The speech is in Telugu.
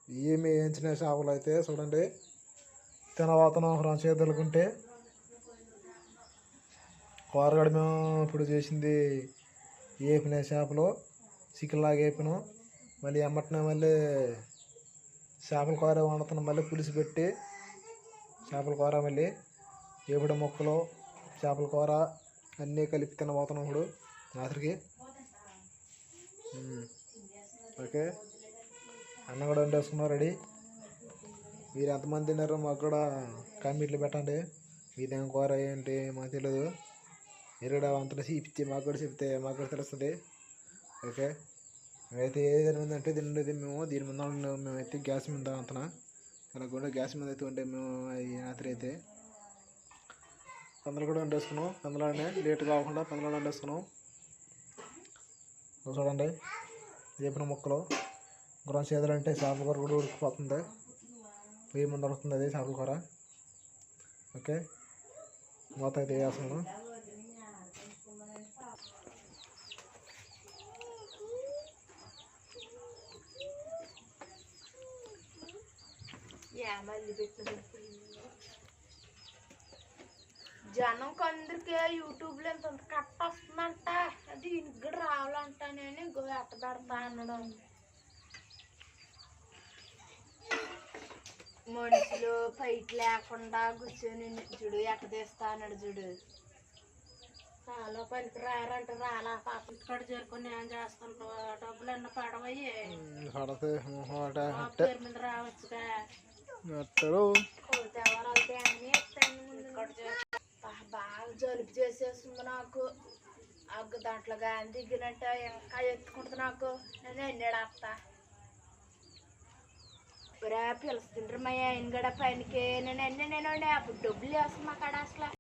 ఏమి వేయించిన చేపలు అయితే చూడండి తినవాతనం చేతులుకుంటే కూరగాడ మేము ఇప్పుడు చేసింది వేపిన చేపలు చికెన్లాగా వేపినాం మళ్ళీ ఎమ్మటనే మళ్ళీ చేపల కూర వండుతున్నాం మళ్ళీ పులుసు పెట్టి చేపల కూర మళ్ళీ వేపుడు ముక్కలు చేపల కూర అన్నీ కలిపి తినబోతున్నాం ఇప్పుడు రాత్రికి. ఓకే అన్నం కూడా వండేసుకున్నాం రెడీ. మీరు ఎంతమంది తిన్నారో మాకు కూడా కామెంట్లు పెట్టండి. మీదేం కూర ఏంటి మాకు తెలియదు. మీరు కూడా అంతా చూపిస్తే మాకు కూడా చెప్తే మాకు కూడా తెలుస్తుంది. ఓకే మేమైతే ఏదైనా ఉందంటే తిండేది మేము దీని ముందు మేమైతే గ్యాస్ మీద అంతనా ఇలా కూడా గ్యాస్ మీద అయితే ఉంటే మేము రాత్రి అయితే పందులు కూడా వండేసుకున్నాం. పందులోనే లేట్ కాకుండా పందులో వండేసుకున్నాం. చూడండి వేపిన ముక్కలు గురం చేతులు అంటే చేపల కూర కూడా ఉడికిపోతుంది. పొయ్యి ముందు ఉడుకుతుంది అది చేపల కూర. ఓకే మూత అయితే వేస్తున్నాను. జనం కొందరికి యూట్యూబ్లో ఇంత కట్ట వస్తుందంట అది ఇంటికి రావాలంట నేను ఇంకో ఎట్ట పెడతా అనడం. మనుషులు పైకి లేకుండా కూర్చొని చూడు ఎట్ట తీస్తా అన్నాడు చూడు. చాలా పనికి రారంట రాలా పాప ఇక్కడ చేరుకొని ఏం చేస్తుంటావు డబ్బులు అన్న పడవయ్యి పేరు మీద రావచ్చుగా బాగా జలుబు చేసేస్తుంది నాకు. దాంట్లో గాని దిగినట్టు ఇంకా ఎత్తుకుంటుంది నాకు. నేను ఎన్నేడత్తా పిలుస్తుండ్రు మా ఆయన కూడా పనికి నేను అప్పుడు డబ్బులు వేస్తాను మా కాడ అసలు.